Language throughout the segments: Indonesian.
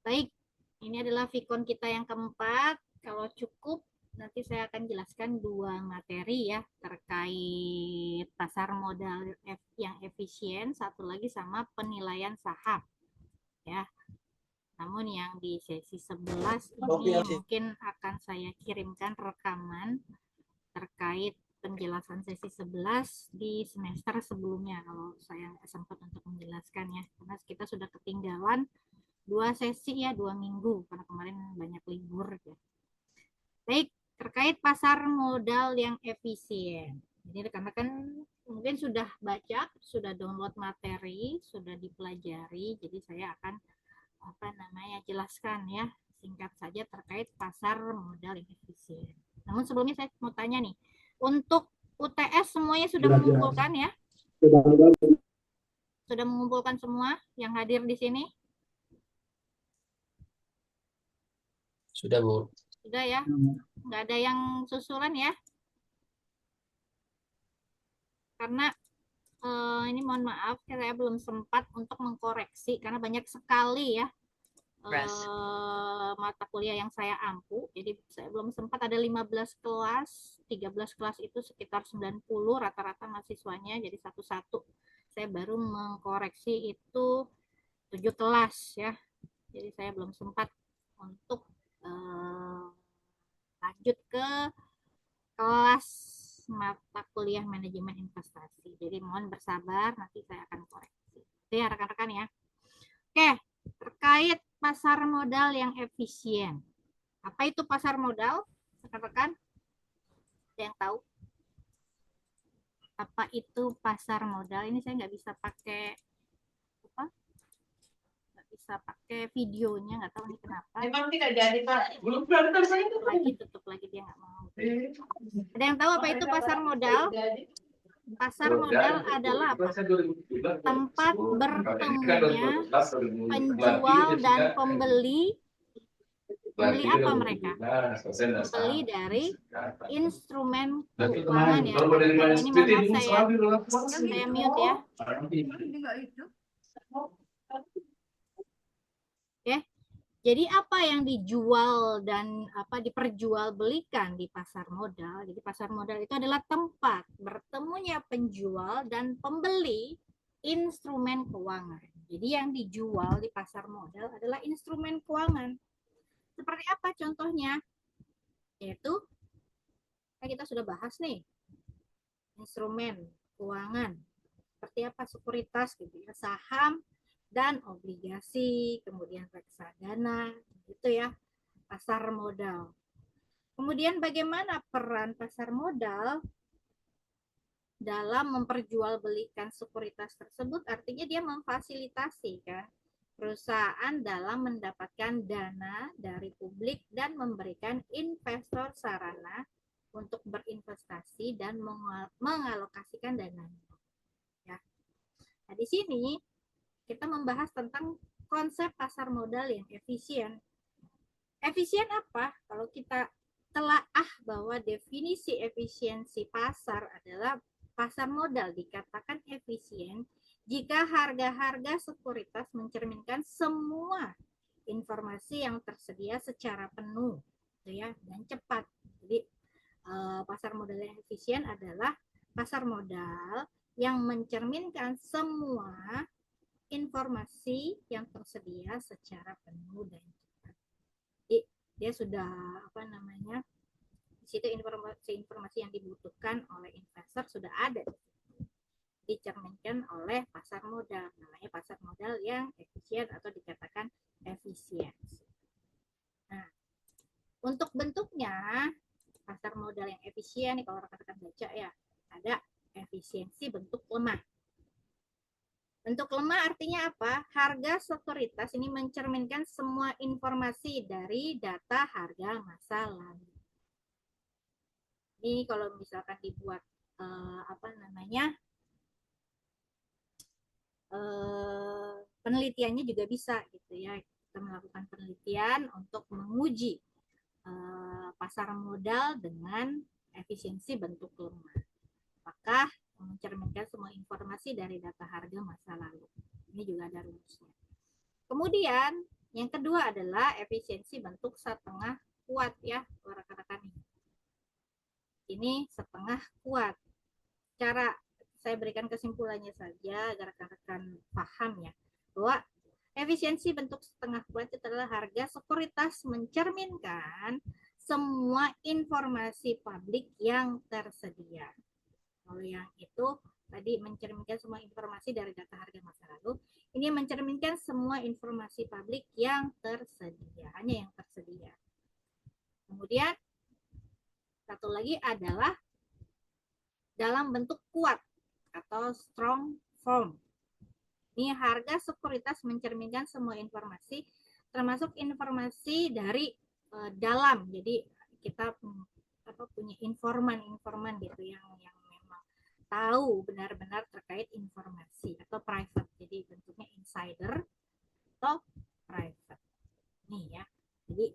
Baik, ini adalah Vicon kita yang keempat. Kalau cukup, nanti saya akan jelaskan dua materi ya terkait pasar modal yang efisien, satu lagi sama penilaian saham ya. Namun yang di sesi 11 ini mungkin akan saya kirimkan rekaman terkait penjelasan sesi 11 di semester sebelumnya kalau saya nggak sempat untuk menjelaskan ya, karena kita sudah ketinggalan 2 sesi ya, 2 minggu karena kemarin banyak libur ya. Baik, terkait pasar modal yang efisien. Jadi rekan-rekan mungkin sudah baca, sudah download materi, sudah dipelajari. Jadi saya akan jelaskan ya singkat saja terkait pasar modal yang efisien. Namun sebelumnya saya mau tanya nih, untuk UTS semuanya sudah mengumpulkan ya? Sudah mengumpulkan semua yang hadir di sini? Sudah, Bu. Sudah ya? Nggak ada yang susulan ya? Karena ini mohon maaf, saya belum sempat untuk mengkoreksi karena banyak sekali ya mata kuliah yang saya ampu. Jadi saya belum sempat, ada 15 kelas, 13 kelas itu sekitar 90 rata-rata mahasiswanya. Jadi satu-satu saya baru mengkoreksi itu 7 kelas ya. Jadi saya belum sempat untuk lanjut ke kelas mata kuliah manajemen investasi. Jadi mohon bersabar, nanti saya akan koreksi. Itu ya rekan-rekan ya. Oke, terkait pasar modal yang efisien. Apa itu pasar modal? Rekan-rekan, ada yang tahu? Apa itu pasar modal? Ini saya nggak bisa pakai apa? Nggak bisa pakai videonya, nggak tahu nih kenapa. Memang tidak jadi, Pak. Belum berangkat saya itu. Tutup lagi dia nggak mau. Ada yang tahu apa itu pasar modal? Pasar modal adalah apa? Tempat bertemunya penjual dan pembeli. Beli apa mereka? Beli dari instrumen keuangan ya. Ini mohon maaf saya mute ya. Oke. Jadi apa yang dijual dan apa diperjualbelikan di pasar modal? Jadi pasar modal itu adalah tempat bertemunya penjual dan pembeli instrumen keuangan. Jadi yang dijual di pasar modal adalah instrumen keuangan. Seperti apa contohnya? Yaitu kita sudah bahas nih, instrumen keuangan. Seperti apa? Sekuritas gitu ya, saham dan obligasi, kemudian reksadana, gitu ya, pasar modal. Kemudian bagaimana peran pasar modal dalam memperjualbelikan sekuritas tersebut? Artinya dia memfasilitasi kan perusahaan dalam mendapatkan dana dari publik dan memberikan investor sarana untuk berinvestasi dan mengalokasikan dananya. Ya. Nah, di sini kita membahas tentang konsep pasar modal yang efisien. Efisien apa? Kalau kita telaah bahwa definisi efisiensi pasar adalah pasar modal dikatakan efisien jika harga-harga sekuritas mencerminkan semua informasi yang tersedia secara penuh, ya, dan cepat. Jadi pasar modal yang efisien adalah pasar modal yang mencerminkan semua informasi yang tersedia secara penuh dan cepat. Jadi dia sudah di situ informasi yang dibutuhkan oleh investor sudah ada, dicerminkan oleh pasar modal, namanya pasar modal yang efisien atau dikatakan efisiensi. Nah, untuk bentuknya pasar modal yang efisien nih, kalau rekan-rekan baca ya, ada efisiensi bentuk lemah. Bentuk lemah artinya apa? Harga sekuritas ini mencerminkan semua informasi dari data harga masa lalu. Ini kalau misalkan dibuat penelitiannya juga bisa gitu ya. Kita melakukan penelitian untuk menguji pasar modal dengan efisiensi bentuk lemah. Apakah mencerminkan semua informasi dari data harga masa lalu? Ini juga ada rumusnya. Kemudian Yang kedua adalah efisiensi bentuk setengah kuat ya, rekan-rekan. Ini setengah kuat. Cara saya berikan kesimpulannya saja agar rekan-rekan paham ya, bahwa efisiensi bentuk setengah kuat itu adalah harga sekuritas mencerminkan semua informasi publik yang tersedia. Kalau yang itu tadi mencerminkan semua informasi dari data harga masa lalu, ini mencerminkan semua informasi publik yang tersedia, hanya yang tersedia. Kemudian satu lagi adalah dalam bentuk kuat atau strong form. Ini harga sekuritas mencerminkan semua informasi, termasuk informasi dari dalam. Jadi kita punya informan gitu yang memang tahu benar-benar terkait informasi atau private. Jadi bentuknya insider atau private. Nih ya. Jadi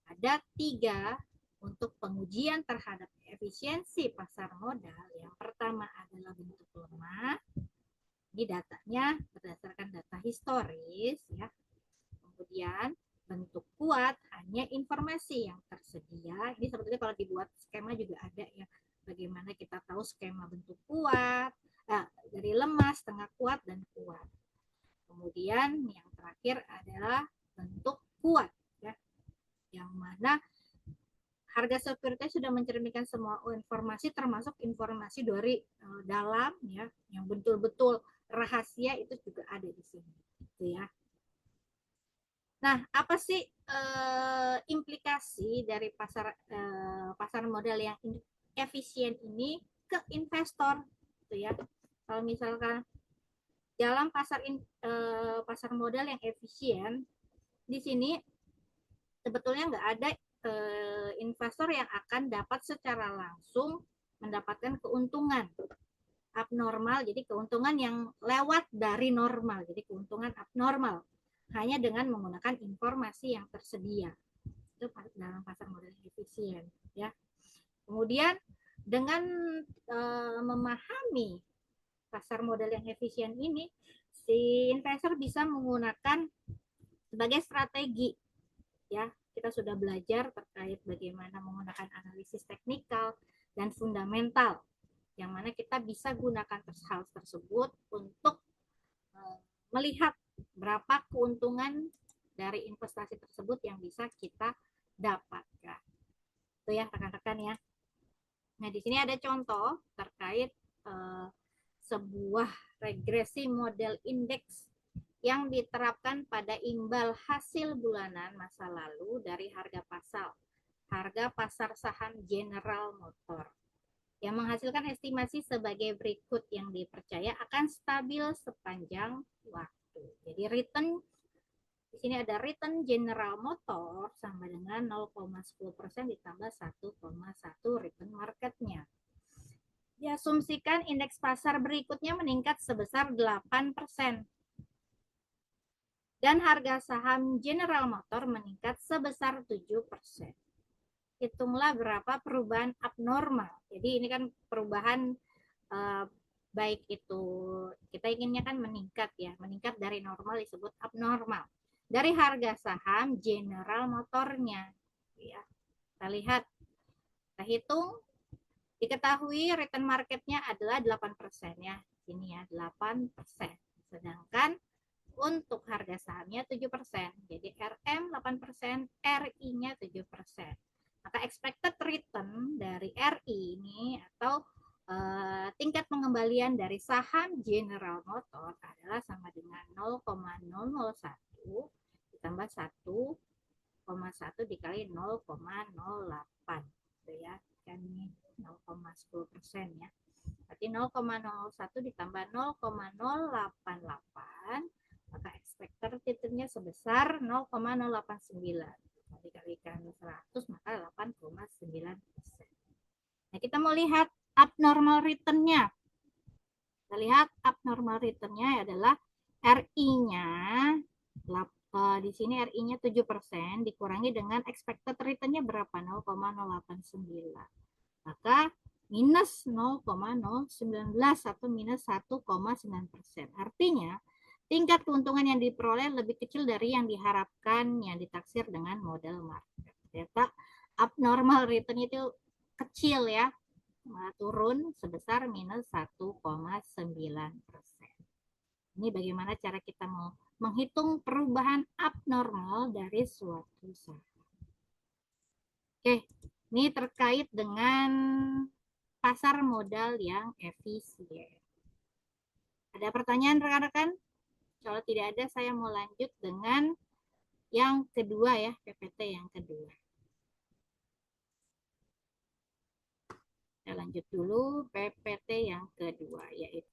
ada 3 untuk pengujian terhadap efisiensi pasar modal. Yang pertama adalah bentuk lemah. Ini datanya berdasarkan data historis ya. Kemudian bentuk kuat hanya informasi yang tersedia. Ini sebetulnya kalau dibuat skema juga ada ya. Bagaimana kita tahu skema bentuk kuat, dari lemah, setengah kuat, dan kuat. Kemudian yang terakhir adalah bentuk kuat ya. Yang mana harga sekuritas sudah mencerminkan semua informasi, termasuk informasi dari dalam ya, yang betul-betul rahasia itu juga ada di sini, gitu ya. Nah, apa sih implikasi dari pasar modal yang efisien ini ke investor, gitu ya? Kalau misalkan dalam pasar modal yang efisien, di sini sebetulnya nggak ada investor yang akan dapat secara langsung mendapatkan keuntungan abnormal, jadi keuntungan yang lewat dari normal, jadi keuntungan abnormal hanya dengan menggunakan informasi yang tersedia. Itu dalam pasar modal yang efisien ya. Kemudian dengan memahami pasar modal yang efisien ini, si investor bisa menggunakan sebagai strategi ya. Kita sudah belajar terkait bagaimana menggunakan analisis teknikal dan fundamental, yang mana kita bisa gunakan hal tersebut untuk melihat berapa keuntungan dari investasi tersebut yang bisa kita dapatkan. Itu ya rekan-rekan ya. Nah, di sini ada contoh terkait sebuah regresi model indeks yang diterapkan pada imbal hasil bulanan masa lalu dari harga pasar saham General Motors, yang menghasilkan estimasi sebagai berikut yang dipercaya akan stabil sepanjang waktu. Jadi return di sini ada return General Motors sama dengan 0,10% ditambah 1,1 return marketnya. Diasumsikan indeks pasar berikutnya meningkat sebesar 8%. Dan harga saham General Motors meningkat sebesar 7%. Hitunglah berapa perubahan abnormal. Jadi ini kan perubahan baik itu kita inginnya kan meningkat ya, meningkat dari normal disebut abnormal. Dari harga saham General Motors-nya ya. Kita lihat, kita hitung, diketahui return market-nya adalah 8% ya. Ini ya, 8%. Sedangkan untuk harga sahamnya 7%. Jadi RM 8%, RI-nya 7%. Maka expected return dari RI ini atau tingkat pengembalian dari saham General Motors adalah sama dengan 0,001 ditambah 1,1 dikali 0,08. Gitu ya. Kan ini 0,10% ya. Berarti 0,01 ditambah 0,088, maka expected return-nya sebesar 0,089. Dikalikan 100 maka 8,9%. Nah, kita mau lihat abnormal return-nya. Kita lihat abnormal return-nya adalah RI-nya di sini RI-nya 7% dikurangi dengan expected return-nya berapa? 0,089. Maka minus 0,019 atau minus 1,9%. Artinya tingkat keuntungan yang diperoleh lebih kecil dari yang diharapkan yang ditaksir dengan model market. Ternyata abnormal return itu kecil ya, turun sebesar minus 1,9%. Ini bagaimana cara kita mau menghitung perubahan abnormal dari suatu saham. Oke, ini terkait dengan pasar modal yang efisien. Ada pertanyaan rekan-rekan? Kalau tidak ada, saya mau lanjut dengan yang kedua ya, PPT yang kedua. Kita lanjut dulu PPT yang kedua, yaitu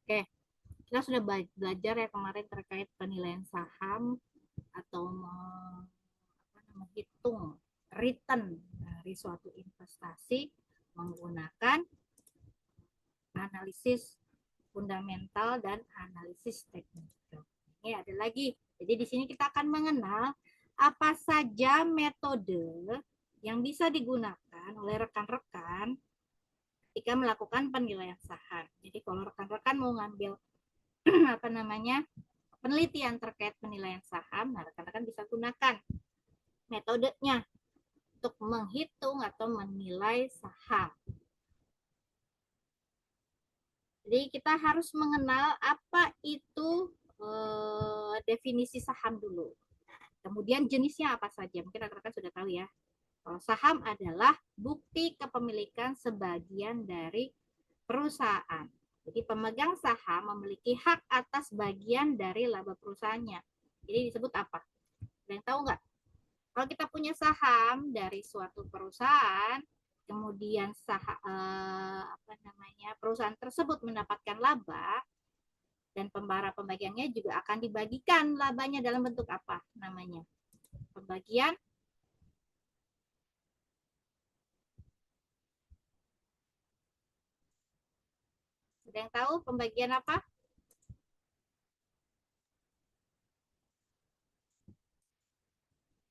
oke, kita sudah belajar ya kemarin terkait penilaian saham atau menghitung return dari suatu investasi menggunakan analisis fundamental dan analisis teknikal. Ini ada lagi. Jadi di sini kita akan mengenal apa saja metode yang bisa digunakan oleh rekan-rekan ketika melakukan penilaian saham. Jadi kalau rekan-rekan mau ngambil apa namanya penelitian terkait penilaian saham, nah rekan-rekan bisa gunakan metodenya untuk menghitung atau menilai saham. Jadi kita harus mengenal apa itu definisi saham dulu. Kemudian jenisnya apa saja? Mungkin rekan-rekan sudah tahu ya. Kalau saham adalah bukti kepemilikan sebagian dari perusahaan. Jadi pemegang saham memiliki hak atas bagian dari laba perusahaannya. Jadi disebut apa? Ada yang tahu nggak? Kalau kita punya saham dari suatu perusahaan, kemudian perusahaan tersebut mendapatkan laba, dan para pembagiannya juga akan dibagikan labanya dalam bentuk apa namanya? Pembagian ada yang tahu pembagian apa?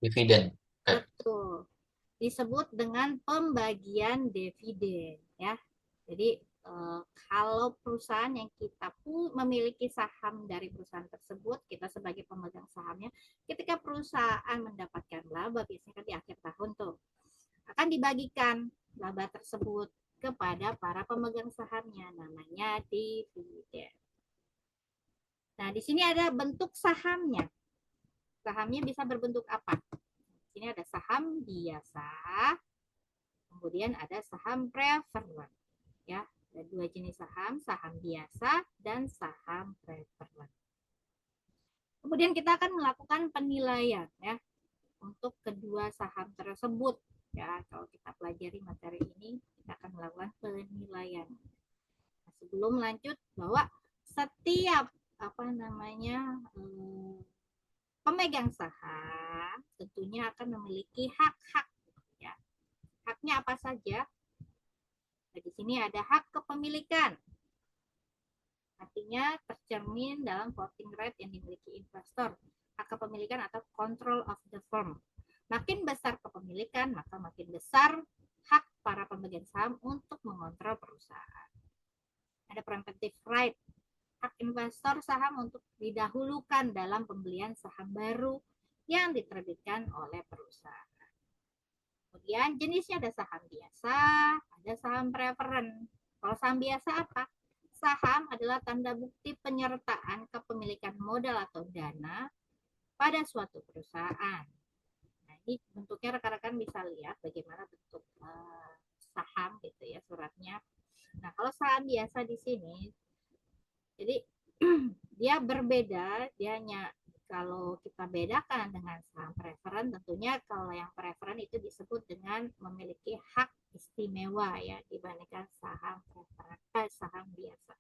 Dividen. Betul. Disebut dengan pembagian dividen ya. Jadi kalau perusahaan yang kita memiliki saham dari perusahaan tersebut, kita sebagai pemegang sahamnya, ketika perusahaan mendapatkan laba, biasanya kan di akhir tahun tuh, akan dibagikan laba tersebut kepada para pemegang sahamnya, namanya dividen. Nah, di sini ada bentuk sahamnya. Sahamnya bisa berbentuk apa? Di sini ada saham biasa, kemudian ada saham preferen, ya. Ada dua jenis saham, saham biasa dan saham preferen. Kemudian kita akan melakukan penilaian ya untuk kedua saham tersebut ya. Kalau kita pelajari materi ini, kita akan melakukan penilaian. Nah, sebelum lanjut, bahwa setiap pemegang saham tentunya akan memiliki hak-hak ya. Haknya apa saja? Nah, di sini ada hak kepemilikan. Artinya tercermin dalam voting right yang dimiliki investor. Hak kepemilikan atau control of the firm. Makin besar kepemilikan, maka makin besar hak para pemegang saham untuk mengontrol perusahaan. Ada preemptive right. Hak investor saham untuk didahulukan dalam pembelian saham baru yang diterbitkan oleh perusahaan. Kemudian jenisnya ada saham biasa, ada saham preferen. Kalau saham biasa apa? Saham adalah tanda bukti penyertaan kepemilikan modal atau dana pada suatu perusahaan. Nah, ini bentuknya rekan-rekan bisa lihat bagaimana bentuk saham gitu ya suratnya. Nah, kalau saham biasa di sini, jadi dia berbeda, dia hanya kalau kita bedakan dengan saham preferen, tentunya kalau yang preferen itu disebut dengan memiliki hak istimewa ya dibandingkan saham saham biasa.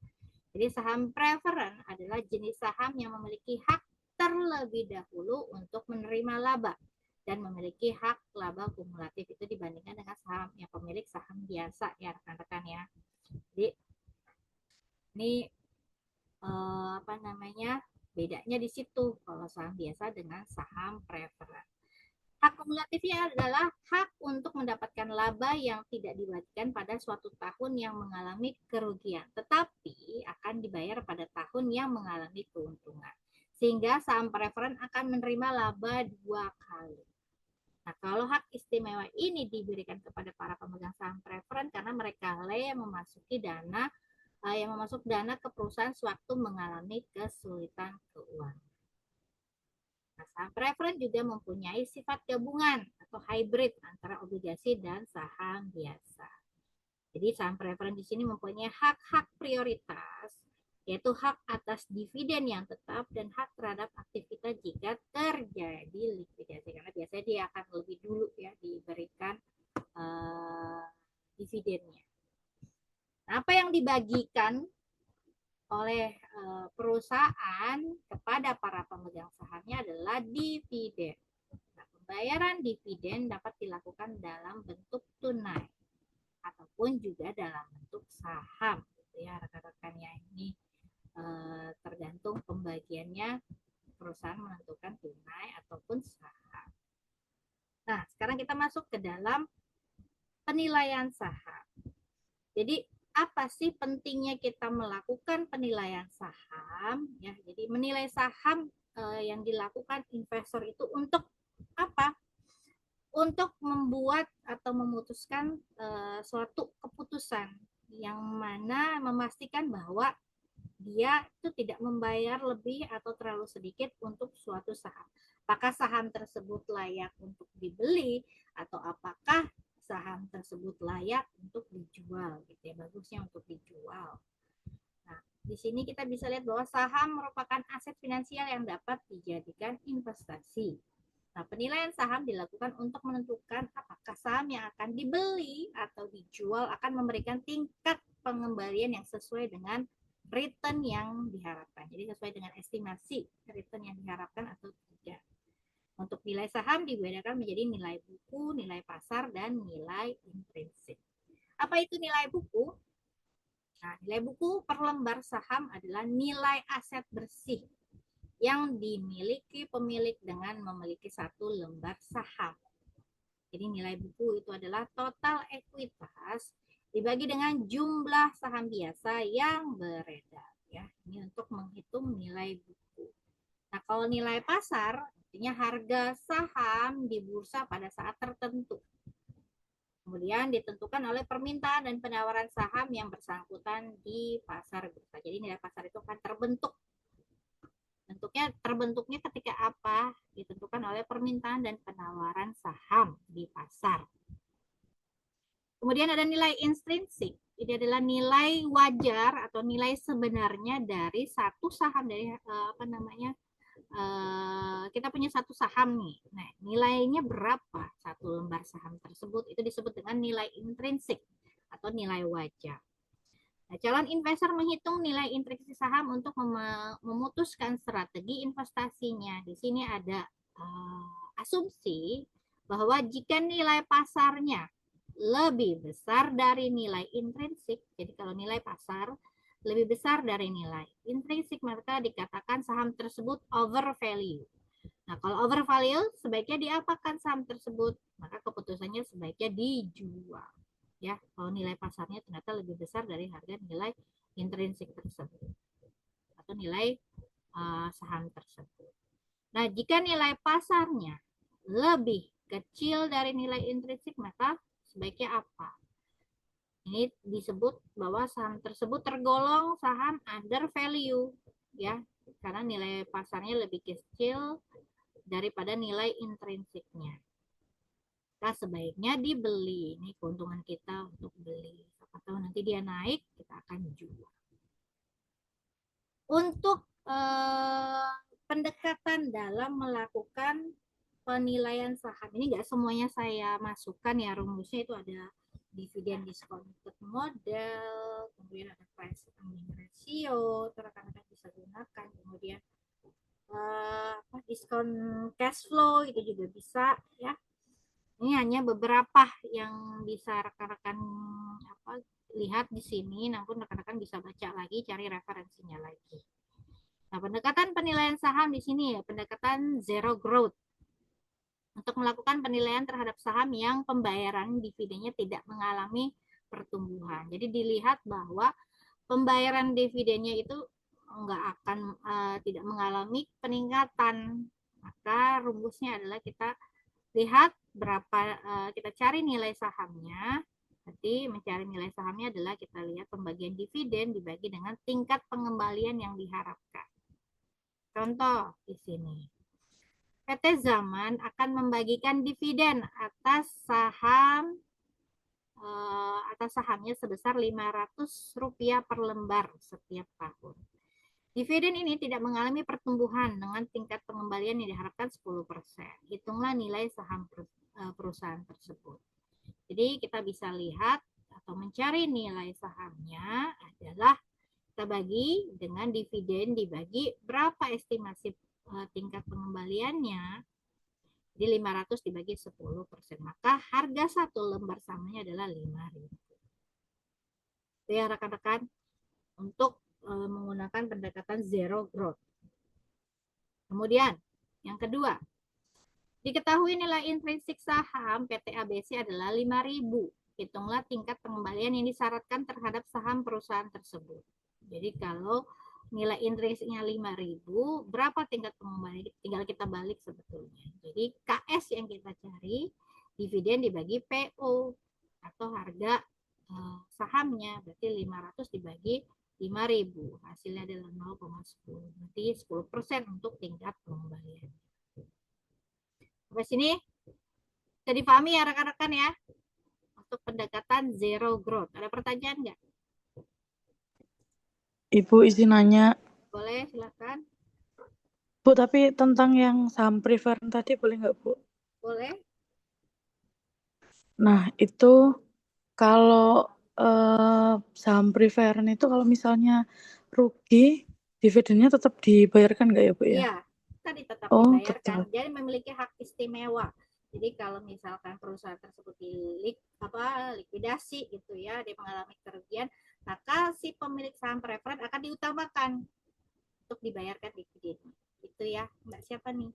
Jadi saham preferen adalah jenis saham yang memiliki hak terlebih dahulu untuk menerima laba dan memiliki hak laba kumulatif itu dibandingkan dengan saham yang pemilik saham biasa ya rekan-rekan ya. Jadi ini apa namanya, bedanya di situ kalau saham biasa dengan saham preferen. Hak kumulatifnya adalah hak untuk mendapatkan laba yang tidak diwajibkan pada suatu tahun yang mengalami kerugian, tetapi akan dibayar pada tahun yang mengalami keuntungan. Sehingga saham preferen akan menerima laba 2 kali. Nah, kalau hak istimewa ini diberikan kepada para pemegang saham preferen karena mereka yang memasuki dana yang memasuk dana ke perusahaan sewaktu mengalami kesulitan keuangan. Nah, saham preferen juga mempunyai sifat gabungan atau hybrid antara obligasi dan saham biasa. Jadi saham preferen di sini mempunyai hak-hak prioritas, yaitu hak atas dividen yang tetap dan hak terhadap aktivitas jika terjadi likuidasi. Karena biasanya dia akan lebih dulu ya diberikan dividennya. Nah, apa yang dibagikan oleh perusahaan kepada para pemegang sahamnya adalah dividen. Nah, pembayaran dividen dapat dilakukan dalam bentuk tunai ataupun juga dalam bentuk saham, gitu ya rekan-rekan ya. Ini tergantung pembagiannya, perusahaan menentukan tunai ataupun saham. Nah, sekarang kita masuk ke dalam penilaian saham. Jadi apa sih pentingnya kita melakukan penilaian saham ya? Jadi menilai saham yang dilakukan investor itu untuk apa? Untuk membuat atau memutuskan suatu keputusan yang mana memastikan bahwa dia itu tidak membayar lebih atau terlalu sedikit untuk suatu saham. Apakah saham tersebut layak untuk dibeli atau apakah saham tersebut layak untuk dijual gitu ya, bagusnya untuk dijual. Nah, di sini kita bisa lihat bahwa saham merupakan aset finansial yang dapat dijadikan investasi. Nah, penilaian saham dilakukan untuk menentukan apakah saham yang akan dibeli atau dijual akan memberikan tingkat pengembalian yang sesuai dengan return yang diharapkan. Jadi sesuai dengan estimasi return yang diharapkan atau tidak. Untuk nilai saham dibedakan menjadi nilai buku, nilai pasar, dan nilai intrinsik. Apa itu nilai buku? Nah, nilai buku per lembar saham adalah nilai aset bersih yang dimiliki pemilik dengan memiliki satu lembar saham. Jadi nilai buku itu adalah total ekuitas dibagi dengan jumlah saham biasa yang beredar. Ya, ini untuk menghitung nilai buku. Nah, kalau nilai pasar, artinya harga saham di bursa pada saat tertentu. Kemudian ditentukan oleh permintaan dan penawaran saham yang bersangkutan di pasar bursa. Jadi nilai pasar itu akan terbentuk. Terbentuknya ketika apa? Ditentukan oleh permintaan dan penawaran saham di pasar. Kemudian ada nilai intrinsik. Ini adalah nilai wajar atau nilai sebenarnya dari satu saham, dari kita punya satu saham nih. Nah, nilainya berapa satu lembar saham tersebut? Itu disebut dengan nilai intrinsik atau nilai wajar. Nah, calon investor menghitung nilai intrinsik saham untuk memutuskan strategi investasinya. Di sini ada asumsi bahwa jika nilai pasarnya lebih besar dari nilai intrinsik, jadi kalau nilai pasar lebih besar dari nilai intrinsik, maka dikatakan saham tersebut overvalue. Nah, kalau overvalue, sebaiknya diapakan saham tersebut? Maka keputusannya sebaiknya dijual. Ya, kalau nilai pasarnya ternyata lebih besar dari harga nilai intrinsik tersebut atau nilai saham tersebut. Nah, jika nilai pasarnya lebih kecil dari nilai intrinsik, maka sebaiknya apa? Ini disebut bahwa saham tersebut tergolong saham under value, ya, karena nilai pasarnya lebih kecil daripada nilai intrinsiknya. Kita sebaiknya dibeli. Ini keuntungan kita untuk beli. Atau nanti dia naik, kita akan jual. Untuk pendekatan dalam melakukan penilaian saham, ini nggak semuanya saya masukkan ya, rumusnya itu ada dividen discounted model, kemudian ada price earning ratio, rekan-rekan bisa gunakan, kemudian diskon cash flow itu juga bisa ya. Ini hanya beberapa yang bisa rekan-rekan lihat di sini, namun rekan-rekan bisa baca lagi, cari referensinya lagi. Nah, pendekatan penilaian saham di sini ya, pendekatan zero growth. Untuk melakukan penilaian terhadap saham yang pembayaran dividennya tidak mengalami pertumbuhan. Jadi dilihat bahwa pembayaran dividennya itu tidak mengalami peningkatan. Maka rumusnya adalah kita lihat kita cari nilai sahamnya. Nanti mencari nilai sahamnya adalah kita lihat pembagian dividen dibagi dengan tingkat pengembalian yang diharapkan. Contoh di sini. PT Zaman akan membagikan dividen atas sahamnya sebesar Rp500 per lembar setiap tahun. Dividen ini tidak mengalami pertumbuhan dengan tingkat pengembalian yang diharapkan 10%. Hitunglah nilai saham perusahaan tersebut. Jadi kita bisa lihat atau mencari nilai sahamnya adalah kita bagi dengan dividen dibagi berapa estimasi tingkat pengembaliannya. Jadi 500 dibagi 10%. Maka harga satu lembar sahamnya adalah 5.000. Itu ya rekan-rekan untuk menggunakan pendekatan zero growth. Kemudian yang kedua, diketahui nilai intrinsik saham PT ABC adalah 5.000. Hitunglah tingkat pengembalian yang disyaratkan terhadap saham perusahaan tersebut. Jadi kalau nilai intrinsiknya 5.000, berapa tingkat pengembalian? Tinggal kita balik sebetulnya. Jadi KS yang kita cari, dividen dibagi PO atau harga sahamnya, berarti 500 dibagi 5.000. Hasilnya adalah 0,10. Berarti 10% untuk tingkat pengembalian. Sampai sini bisa dipahami ya rekan-rekan ya? Untuk pendekatan zero growth. Ada pertanyaan nggak? Ibu izin nanya. Boleh, silakan. Bu, tapi tentang yang saham preferen tadi boleh nggak, Bu? Boleh. Nah, itu kalau saham preferen itu kalau misalnya rugi, dividennya tetap dibayarkan nggak ya, Bu ya? Iya, tadi tetap Oh, dibayarkan. tetap. Jadi memiliki hak istimewa. Jadi kalau misalkan perusahaan tersebut likuidasi gitu ya, dia mengalami kerugian, maka si pemilik saham preferen akan diutamakan untuk dibayarkan dividen. Itu ya, Mbak siapa nih?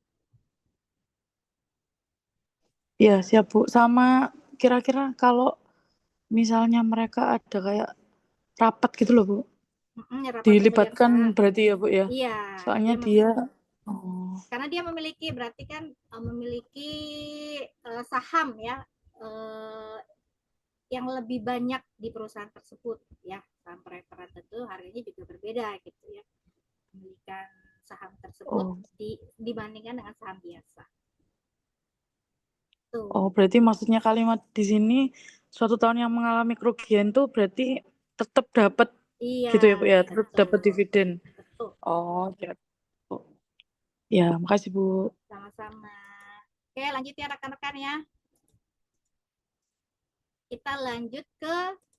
Ya, siap Bu. Sama kira-kira kalau misalnya mereka ada kayak rapat gitu loh, Bu. Dilibatkan berarti ya, Bu ya? Iya. Soalnya dia karena dia memiliki berarti kan memiliki saham ya yang lebih banyak di perusahaan tersebut ya. Saham preferen tentu harganya juga berbeda gitu ya. Memilikan saham tersebut dibandingkan dengan saham biasa. Tuh. Oh, berarti maksudnya kalimat di sini suatu tahun yang mengalami kerugian tuh berarti tetap dapat gitu ya, Bu ya, tetap dapat dividen. Betul. Oh, ya. Ya, makasih Bu. Sama-sama. Oke, lanjut ya rekan-rekan ya. Kita lanjut ke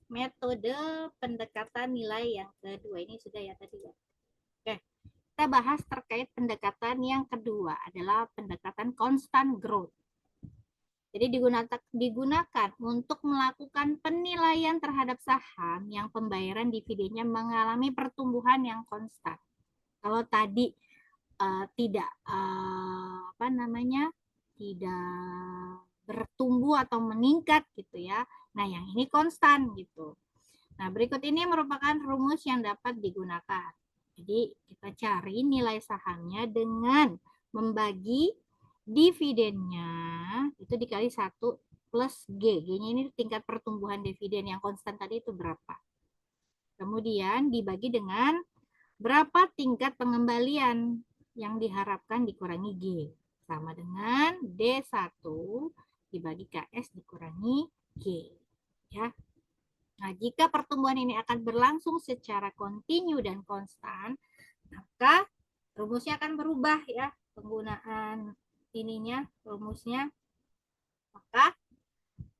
metode pendekatan nilai yang kedua. Ini sudah ya tadi ya. Oke, kita bahas terkait pendekatan yang kedua adalah pendekatan constant growth. Jadi digunakan untuk melakukan penilaian terhadap saham yang pembayaran dividennya mengalami pertumbuhan yang konstan. Kalau tadi tidak bertumbuh atau meningkat gitu ya. Nah, yang ini konstan gitu. Nah, berikut ini merupakan rumus yang dapat digunakan. Jadi, kita cari nilai sahamnya dengan membagi dividennya itu dikali 1 plus G. G-nya ini tingkat pertumbuhan dividen yang konstan tadi itu berapa. Kemudian dibagi dengan berapa tingkat pengembalian yang diharapkan dikurangi G. Sama dengan D1 dibagi KS dikurangi G. Ya. Nah, jika pertumbuhan ini akan berlangsung secara kontinu dan konstan, maka rumusnya akan berubah ya, penggunaan rumusnya. Maka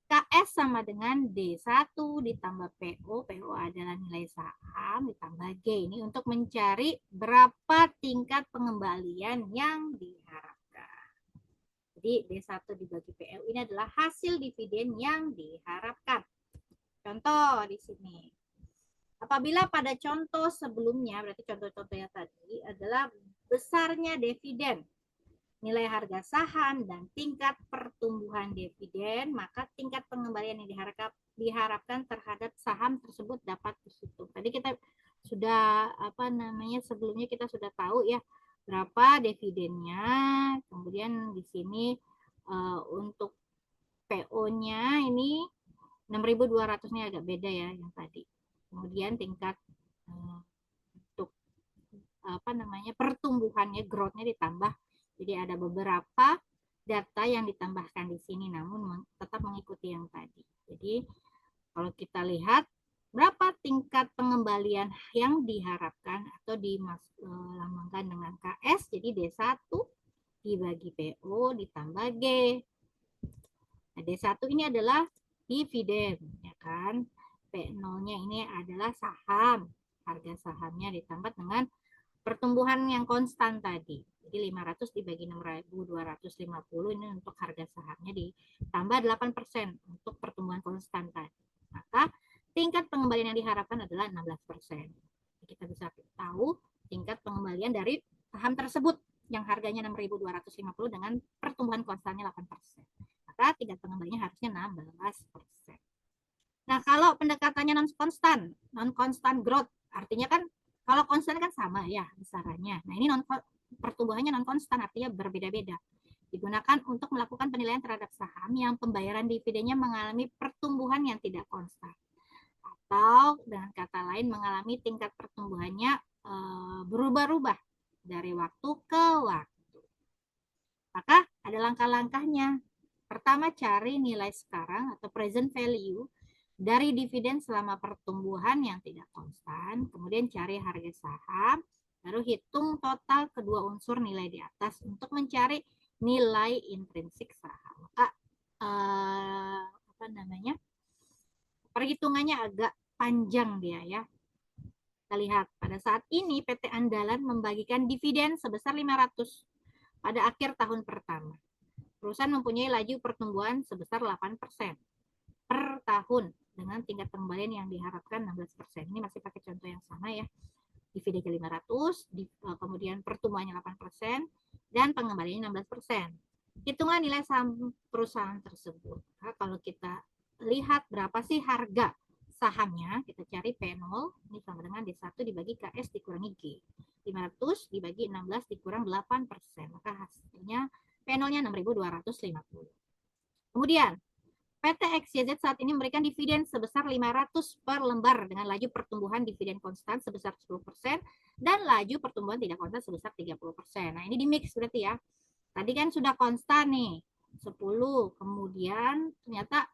KS sama dengan D1 ditambah PO, PO adalah nilai saham ditambah G. Ini untuk mencari berapa tingkat pengembalian yang diharapkan. Jadi D1 dibagi PO ini adalah hasil dividen yang diharapkan. Contoh di sini. Apabila pada contoh sebelumnya, berarti contoh-contohnya tadi adalah besarnya dividen, nilai harga saham, dan tingkat pertumbuhan dividen, maka tingkat pengembalian yang diharapkan terhadap saham tersebut dapat dihitung. Tadi kita sudah sebelumnya kita sudah tahu ya berapa dividennya. Kemudian di sini untuk PO-nya ini 6.200-nya agak beda ya yang tadi. Kemudian tingkat untuk pertumbuhannya, growth-nya ditambah. Jadi ada beberapa data yang ditambahkan di sini, namun tetap mengikuti yang tadi. Jadi kalau kita lihat berapa tingkat pengembalian yang diharapkan atau dilambangkan dengan KS, jadi D1 dibagi PO ditambah G. Nah, D1 ini adalah dividen, ya kan? P0-nya ini adalah saham, harga sahamnya ditambah dengan pertumbuhan yang konstan tadi. Jadi 500 dibagi 6.250 ini untuk harga sahamnya ditambah 8% untuk pertumbuhan konstan tadi. Maka tingkat pengembalian yang diharapkan adalah 16%. Kita bisa tahu tingkat pengembalian dari saham tersebut yang harganya 6.250 dengan pertumbuhan konstannya 8%. Maka tingkat pengembaliannya harusnya 16%. Nah, kalau pendekatannya non-konstan growth, artinya kan kalau konstan kan sama ya besarannya. Nah, ini pertumbuhannya non-konstan, artinya berbeda-beda. Digunakan untuk melakukan penilaian terhadap saham yang pembayaran dividennya mengalami pertumbuhan yang tidak konstan. Atau dengan kata lain mengalami tingkat pertumbuhannya berubah-ubah dari waktu ke waktu. Maka ada langkah-langkahnya. Pertama, cari nilai sekarang atau present value dari dividen selama pertumbuhan yang tidak konstan, kemudian cari harga saham, baru hitung total kedua unsur nilai di atas untuk mencari nilai intrinsik saham. Maka perhitungannya agak panjang dia ya. Kita lihat pada saat ini PT Andalan membagikan dividen sebesar 500 pada akhir tahun pertama. Perusahaan mempunyai laju pertumbuhan sebesar 8% per tahun dengan tingkat pengembalian yang diharapkan 16%. Ini masih pakai contoh yang sama ya. Dividennya 500, kemudian pertumbuhannya 8%, dan pengembaliannya 16%. Hitungan nilai saham perusahaan tersebut. Nah, kalau kita lihat berapa sih harga sahamnya, kita cari P0, ini sama dengan D1 dibagi KS dikurangi G. 500 dibagi 16 dikurang 8%, maka hasilnya P0-nya 6.250. Kemudian, PT XYZ saat ini memberikan dividen sebesar 500 per lembar dengan laju pertumbuhan dividen konstan sebesar 10% dan laju pertumbuhan tidak konstan sebesar 30%. Nah, ini di mix berarti ya. Tadi kan sudah konstan nih, 10, kemudian ternyata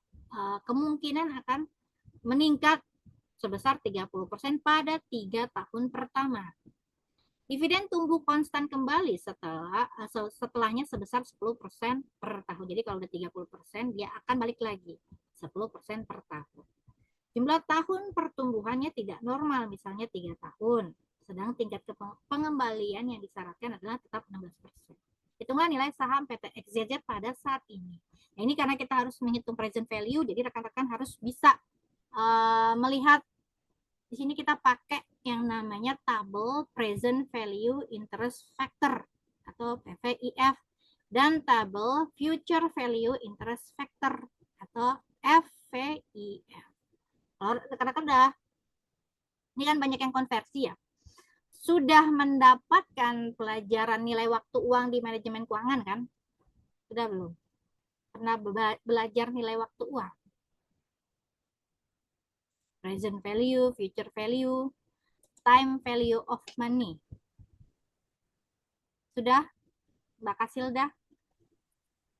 kemungkinan akan meningkat sebesar 30% pada 3 tahun pertama. Dividen tumbuh konstan kembali setelahnya sebesar 10% per tahun. Jadi kalau udah 30%, dia akan balik lagi 10% per tahun. Jumlah tahun pertumbuhannya tidak normal, misalnya 3 tahun. Sedang tingkat pengembalian yang disyaratkan adalah tetap 16%. Hitunglah nilai saham PT XYZ pada saat ini. Nah, ini karena kita harus menghitung present value, jadi rekan-rekan harus bisa melihat. Di sini kita pakai yang namanya tabel present value interest factor atau PVIF dan tabel future value interest factor atau FVIF. Kalau rekan-rekan ini kan banyak yang konversi ya. Sudah mendapatkan pelajaran nilai waktu uang di manajemen keuangan kan? Sudah belum? Pernah belajar nilai waktu uang? Present value, future value, time value of money. Sudah? Mbak Kasilda?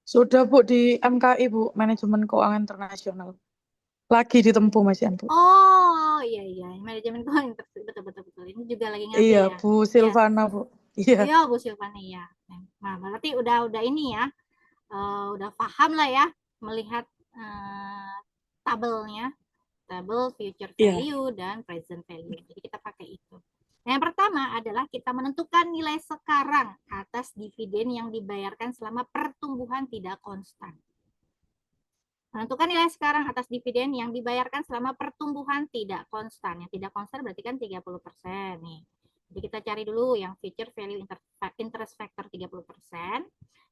Sudah Bu, di MKI Bu, Manajemen Keuangan Internasional. Lagi ditempuh Mas Yan Bu. Oh iya, manajemen keuangan betul. Ini juga lagi ngambil Iya, ya. Bu Silvana Bu. Iya. Iya Bu Silvana ya. Nah berarti udah ini ya, udah paham lah ya melihat tabelnya. Tabel future value dan present value. Jadi kita pakai itu. Nah, yang pertama adalah kita menentukan nilai sekarang atas dividen yang dibayarkan selama pertumbuhan tidak konstan. Menentukan nilai sekarang atas dividen yang dibayarkan selama pertumbuhan tidak konstan. Yang tidak konstan berarti kan 30% nih. Jadi kita cari dulu yang future value interest factor 30%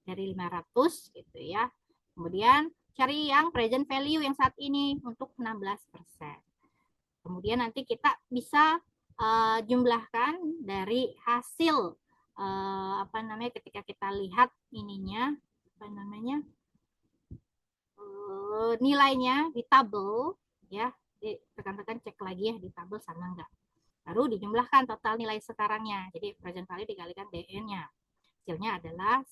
dari 500 gitu ya. Kemudian cari yang present value yang saat ini untuk 16%. Kemudian nanti kita bisa jumlahkan dari hasil ketika kita lihat ininya nilainya di tabel ya, rekan-rekan cek lagi ya di tabel sama enggak, baru dijumlahkan total nilai sekarangnya. Jadi present value dikalikan DN-nya, hasilnya adalah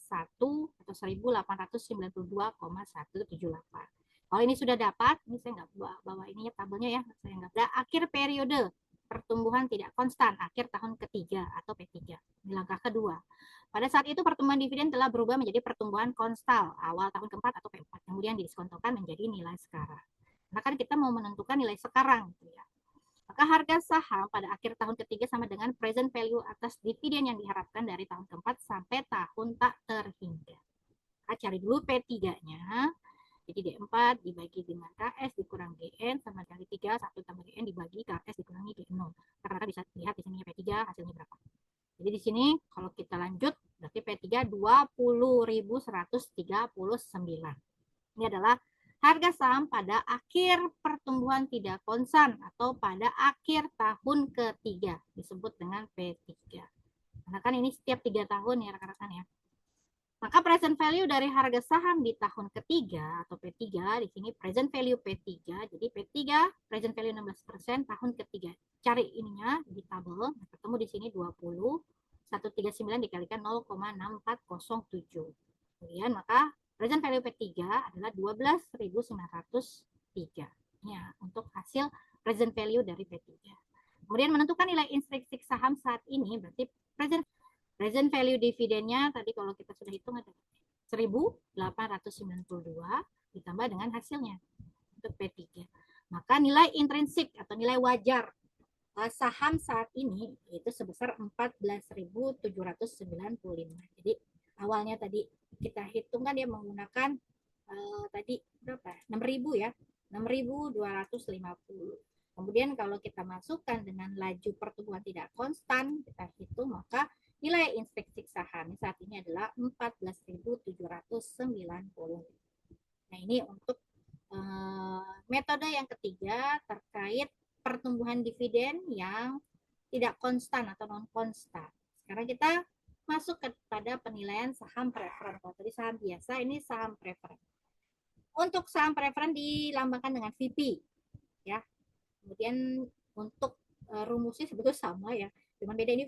1892,178. Kalau ini sudah dapat, ini saya nggak bawa ini ya tabelnya ya, saya nggak ada akhir periode pertumbuhan tidak konstan akhir tahun ketiga atau P3. Ini langkah kedua. Pada saat itu pertumbuhan dividen telah berubah menjadi pertumbuhan konstan awal tahun keempat atau P4, kemudian didiskontokan menjadi nilai sekarang. Karena kan kita mau menentukan nilai sekarang, gitu ya. Maka harga saham pada akhir tahun ketiga sama dengan present value atas dividen yang diharapkan dari tahun keempat sampai tahun tak terhingga. Kita cari dulu P3-nya. Jadi D4 dibagi dengan KS dikurang GN sama kali 3, 1 tambah GN dibagi KS dikurangi G0. Karena bisa lihat di sini P3 hasilnya berapa. Jadi di sini kalau kita lanjut berarti P3 20.139. Ini adalah harga saham pada akhir pertumbuhan tidak konstan atau pada akhir tahun ketiga, disebut dengan P3. Karena kan ini setiap 3 tahun ya rekan-rekan ya. Maka present value dari harga saham di tahun ketiga atau P3, di sini present value P3, jadi P3 present value 16% tahun ketiga. Cari ininya di tabel, ketemu di sini 139 dikalikan 0,6407. Kemudian maka present value P3 adalah 12.903. Ya, untuk hasil present value dari P3. Kemudian menentukan nilai intrinsik saham saat ini berarti present value dividennya tadi kalau kita sudah hitung ada 1.892 ditambah dengan hasilnya untuk P3. Maka nilai intrinsik atau nilai wajar saham saat ini itu sebesar 14.795. Jadi awalnya tadi kita hitung kan dia menggunakan tadi berapa? 6.000 ya. 6.250. Kemudian kalau kita masukkan dengan laju pertumbuhan tidak konstan, kita hitung maka nilai intrinsik saham saat ini adalah 14.790. Nah, ini untuk metode yang ketiga terkait pertumbuhan dividen yang tidak konstan atau non konstan. Sekarang kita masuk kepada penilaian saham preferen. Kalau tadi saham biasa, ini saham preferen. Untuk saham preferen dilambangkan dengan VP, ya. Kemudian untuk rumusnya sebetulnya sama ya, cuma beda ini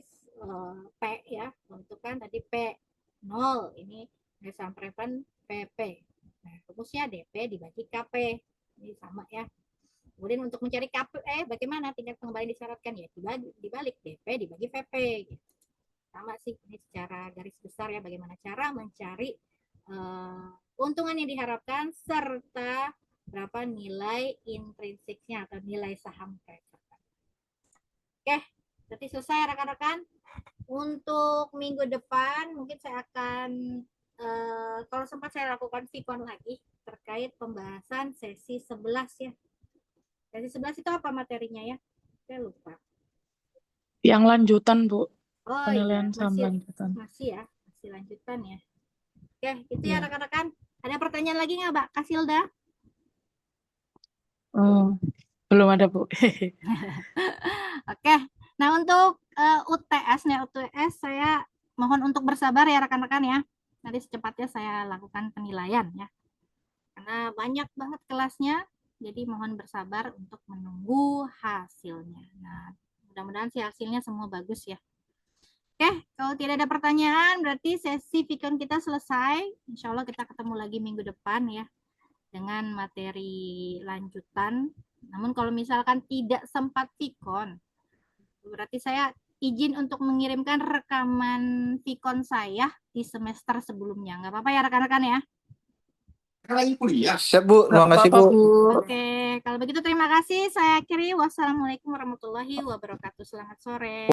P ya. Untuk kan tadi P0, ini saham preferen PP. Nah, rumusnya DP dibagi KP, ini sama ya. Kemudian untuk mencari KP, bagaimana tingkat pengembalian disyaratkan ya dibalik DP dibagi VP. Gitu. Sama sih ini secara garis besar ya bagaimana cara mencari keuntungan yang diharapkan serta berapa nilai intrinsiknya atau nilai saham preferen. Oke, berarti selesai rekan-rekan. Untuk minggu depan mungkin saya akan kalau sempat saya lakukan Vicon lagi terkait pembahasan sesi 11 ya. Sesi 11 itu apa materinya ya? Saya lupa. Yang lanjutan, Bu. Oh Penilaian iya, saham lanjutan. masih lanjutan ya. Oke, itu ya rekan-rekan. Ada pertanyaan lagi nggak, Mbak Kasilda? Oh, belum ada, Bu. Oke. Nah, untuk UTS saya mohon untuk bersabar ya rekan-rekan ya. Nanti secepatnya saya lakukan penilaian ya. Karena banyak banget kelasnya. Jadi mohon bersabar untuk menunggu hasilnya. Nah, mudah-mudahan sih hasilnya semua bagus ya. Oke, kalau tidak ada pertanyaan berarti sesi Vicon kita selesai. Insya Allah kita ketemu lagi minggu depan ya dengan materi lanjutan. Namun kalau misalkan tidak sempat Vicon, berarti saya izin untuk mengirimkan rekaman Vicon saya di semester sebelumnya. Nggak apa-apa ya rekan-rekan ya? Lagi kuliah. Siap, Bu. Terima kasih, Bu. Oke, kalau begitu terima kasih. Saya akhiri. Wassalamualaikum warahmatullahi wabarakatuh. Selamat sore.